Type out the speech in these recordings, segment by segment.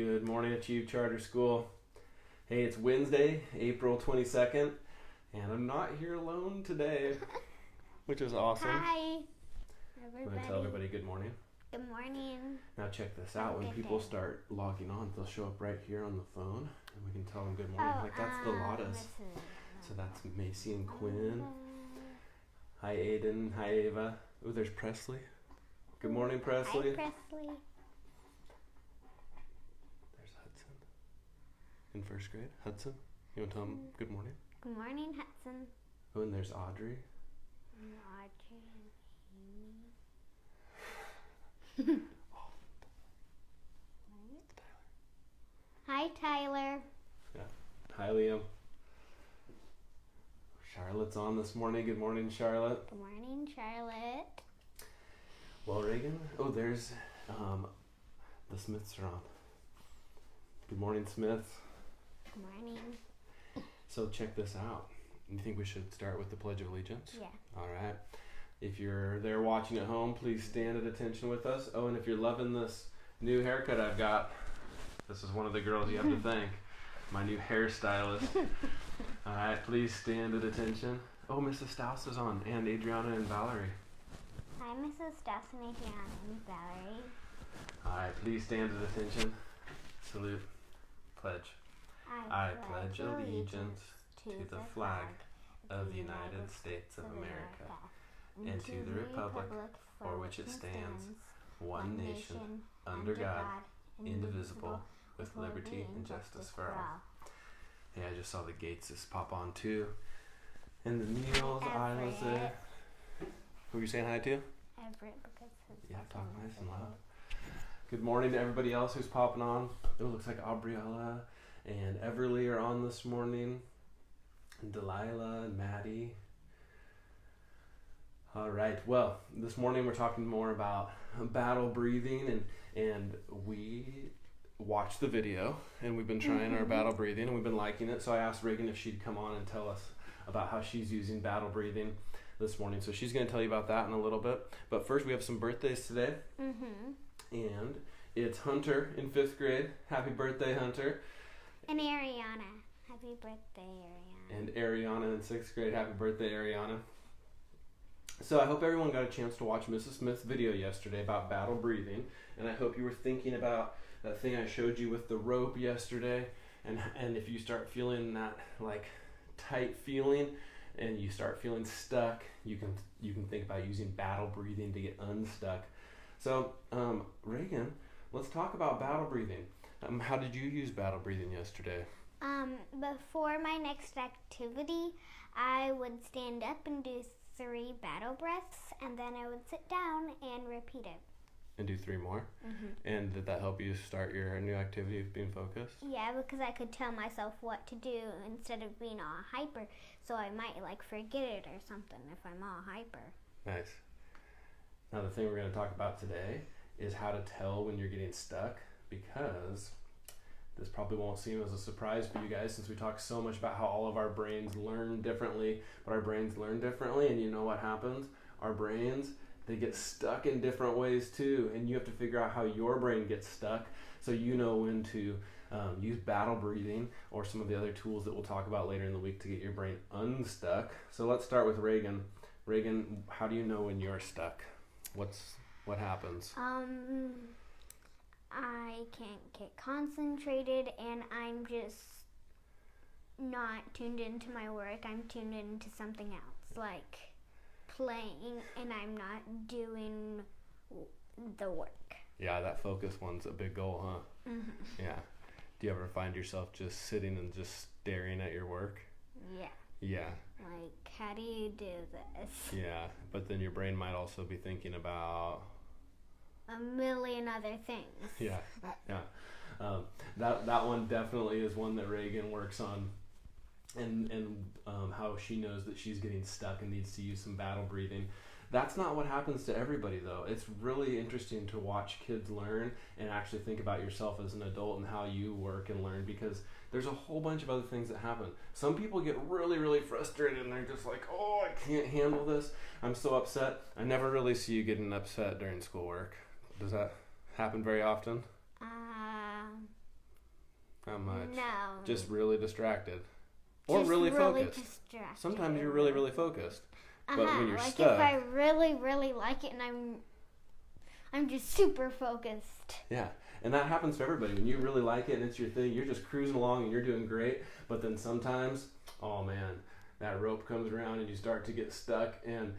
Good morning, Achieve Charter School. Hey, it's Wednesday, April 22nd, and I'm not here alone today, which is awesome. Hi, everybody. I'm going to tell everybody good morning. Good morning. Now check this out. When people start logging on, they'll show up right here on the phone, and we can tell them good morning. That's the Lottas. So that's Macy and Quinn. Hi, Aiden. Hi, Ava. Oh, there's Presley. Good morning, Presley. Hi, Presley. There's Hudson in first grade. Hudson, you want to tell him good morning? Good morning, Hudson. Oh, and there's Audrey. And Audrey and Amy. Hi, Tyler. Yeah. Hi, Liam. Charlotte's on this morning. Good morning, Charlotte. Good morning, Charlotte. Well, Reagan. Oh, there's the Smiths are on. Good morning, Smith. Good morning. So check this out. You think we should start with the Pledge of Allegiance? Yeah. All right. If you're there watching at home, please stand at attention with us. Oh, and if you're loving this new haircut I've got, this is one of the girls you have to thank. My new hairstylist. All right, please stand at attention. Oh, Mrs. Staus is on, and Adriana and Valerie. Hi, Mrs. Stassen, Adriana, and Valerie. All right, please stand at attention. Salute. Pledge. I pledge allegiance to the flag of the United States of America and to the republic for which it stands, one nation, under God, indivisible, with liberty and justice for all. Hey, I just saw the Gateses pop on too. And the Neils, Isla's there. Who are you saying hi to? Everett, because Yeah, talk nice and loud. Good morning to everybody else who's popping on. It looks like Aubriella and Everly are on this morning. And Delilah and Maddie. All right. Well, this morning we're talking more about battle breathing, and we watched the video, and we've been trying our battle breathing, and we've been liking it. So I asked Reagan if she'd come on and tell us about how she's using battle breathing this morning. So she's going to tell you about that in a little bit. But first, we have some birthdays today. And it's Hunter in 5th grade. Happy birthday, Hunter. And Ariana. Happy birthday, Ariana. And Ariana in 6th grade. Happy birthday, Ariana. So I hope everyone got a chance to watch Mrs. Smith's video yesterday about battle breathing. And I hope you were thinking about that thing I showed you with the rope yesterday. And if you start feeling that like tight feeling and you start feeling stuck, you can think about using battle breathing to get unstuck. So Reagan, let's talk about battle breathing. How did you use battle breathing yesterday? Before my next activity, I would stand up and do 3 battle breaths, and then I would sit down and repeat it. And do 3 more? And did that help you start your new activity of being focused? Yeah, because I could tell myself what to do instead of being all hyper, so I might forget it or something if I'm all hyper. Nice. Now the thing we're going to talk about today is how to tell when you're getting stuck, because this probably won't seem as a surprise for you guys since we talk so much about how all of our brains learn differently, but our brains learn differently, and you know what happens? Our brains, they get stuck in different ways too, and you have to figure out how your brain gets stuck so you know when to use battle breathing or some of the other tools that we'll talk about later in the week to get your brain unstuck. So let's start with Reagan. Reagan, how do you know when you're stuck? What happens? I can't get concentrated, and I'm just not tuned into my work. I'm tuned into something else, like playing, and I'm not doing the work. Yeah, that focus one's a big goal, huh? Yeah. Do you ever find yourself just sitting and just staring at your work? Yeah. Yeah. Like, how do you do this? Yeah, but then your brain might also be thinking about a million other things. Yeah. That one definitely is one that Reagan works on, and how she knows that she's getting stuck and needs to use some battle breathing. That's not what happens to everybody, though. It's really interesting to watch kids learn and actually think about yourself as an adult and how you work and learn, because there's a whole bunch of other things that happen. Some people get really, really frustrated and they're just like, oh, I can't handle this. I'm so upset. I never really see you getting upset during schoolwork. Does that happen very often? How much? No. Just really distracted. Or Just really really focused. distracted. Sometimes you're really, really focused. But when you're like stuck. if I really, really like it and I'm just super focused. Yeah. And that happens to everybody. When you really like it and it's your thing, you're just cruising along and you're doing great. But then sometimes, oh man, that rope comes around and you start to get stuck, and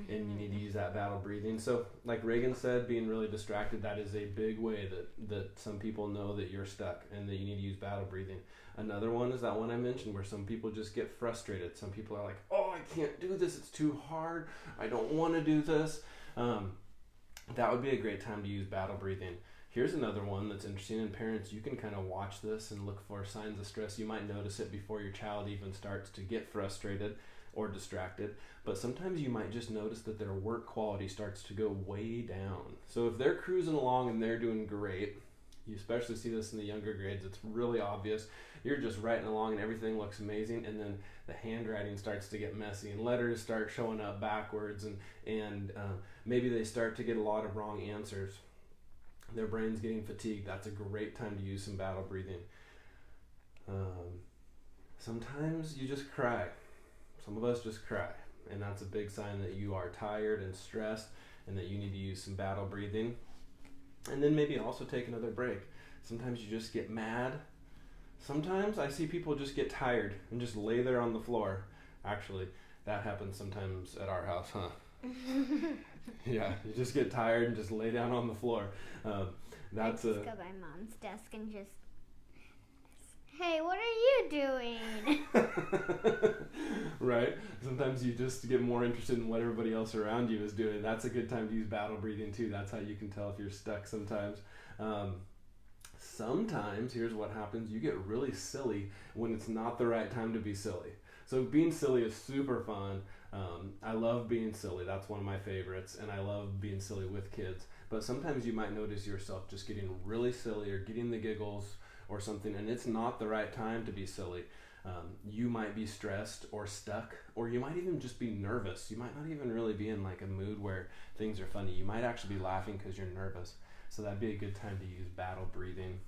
you need to use that battle breathing. So like Reagan said, being really distracted, that is a big way that some people know that you're stuck and that you need to use battle breathing. Another one is that one I mentioned where some people just get frustrated. Some people are like, oh, I can't do this. It's too hard. I don't want to do this. That would be a great time to use battle breathing. Here's another one that's interesting, and parents, you can kind of watch this and look for signs of stress. You might notice it before your child even starts to get frustrated or distracted, but sometimes you might just notice that their work quality starts to go way down. So if they're cruising along and they're doing great, you especially see this in the younger grades, it's really obvious. You're just writing along and everything looks amazing, and then the handwriting starts to get messy and letters start showing up backwards, and maybe they start to get a lot of wrong answers. Their brain's getting fatigued. That's a great time to use some battle breathing. Sometimes you just cry. Some of us just cry, and that's a big sign that you are tired and stressed and that you need to use some battle breathing. And then maybe also take another break. Sometimes you just get mad. Sometimes I see people just get tired and just lay there on the floor. Actually, that happens sometimes at our house, huh? Yeah, you just get tired and just lay down on the floor. That's I just go by Mom's desk and just, hey, what are you doing? Right? Sometimes you just get more interested in what everybody else around you is doing. That's a good time to use battle breathing too. That's how you can tell if you're stuck sometimes. Sometimes, here's what happens, you get really silly when it's not the right time to be silly. So being silly is super fun. I love being silly. That's one of my favorites, and I love being silly with kids. But sometimes you might notice yourself just getting really silly or getting the giggles or something, and it's not the right time to be silly. You might be stressed or stuck, or you might even just be nervous. You might not even really be in like a mood where things are funny. You might actually be laughing because you're nervous. So that'd be a good time to use battle breathing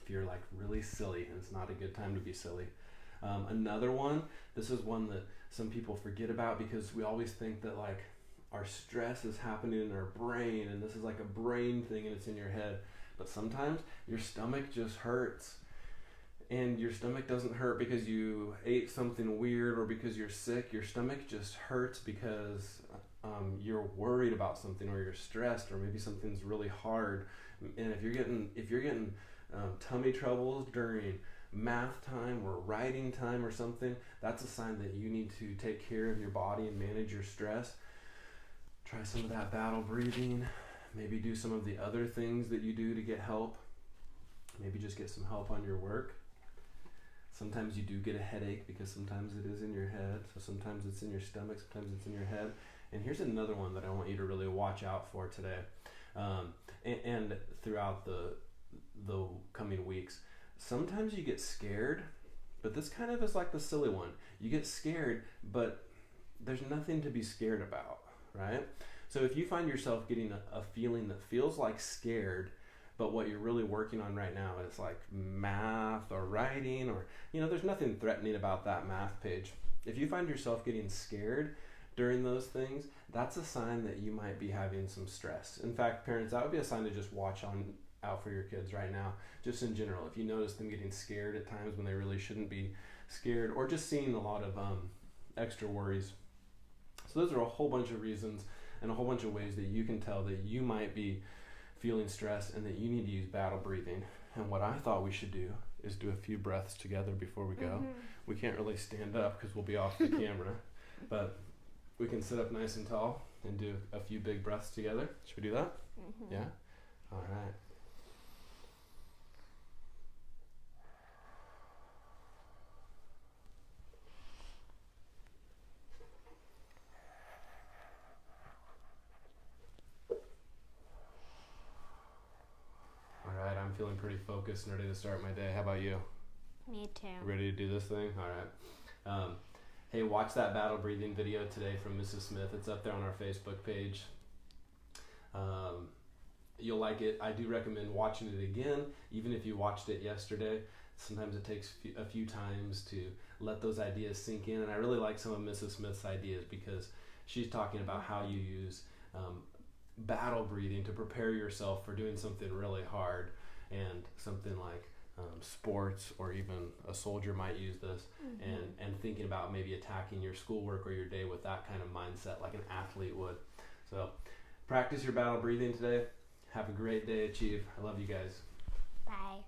if you're like really silly and it's not a good time to be silly. Another one, this is one that some people forget about because we always think that like our stress is happening in our brain and this is like a brain thing and it's in your head. But sometimes your stomach just hurts. And your stomach doesn't hurt because you ate something weird or because you're sick. Your stomach just hurts because you're worried about something, or you're stressed, or maybe something's really hard. And if you're getting tummy troubles during math time or writing time or something, that's a sign that you need to take care of your body and manage your stress. Try some of that battle breathing. Maybe do some of the other things that you do to get help. Maybe just get some help on your work. Sometimes you do get a headache because sometimes it is in your head. So sometimes it's in your stomach, sometimes it's in your head. And here's another one that I want you to really watch out for today, and throughout the coming weeks. Sometimes you get scared, but this kind of is like the silly one. You get scared, but there's nothing to be scared about, right? So if you find yourself getting a feeling that feels like scared, but what you're really working on right now is like math or writing, or, there's nothing threatening about that math page. If you find yourself getting scared during those things, that's a sign that you might be having some stress. In fact, parents, that would be a sign to just watch out for your kids right now, just in general. If you notice them getting scared at times when they really shouldn't be scared, or just seeing a lot of extra worries. So those are a whole bunch of reasons and a whole bunch of ways that you can tell that you might be feeling stress and that you need to use battle breathing. And what I thought we should do is do a few breaths together before we go. Mm-hmm. We can't really stand up because we'll be off the camera, but we can sit up nice and tall and do a few big breaths together. Should we do that? Mm-hmm. Yeah? All right. I'm feeling pretty focused and ready to start my day. How about you? Me too. Ready to do this thing? All right. Hey, watch that battle breathing video today from Mrs. Smith. It's up there on our Facebook page. you'll like it. I do recommend watching it again, even if you watched it yesterday. Sometimes it takes a few times to let those ideas sink in, and I really like some of Mrs. Smith's ideas because she's talking about how you use battle breathing to prepare yourself for doing something really hard, and something like sports, or even a soldier might use this, and thinking about maybe attacking your schoolwork or your day with that kind of mindset like an athlete would. So practice your battle breathing today. Have a great day, Achieve. I love you guys. Bye.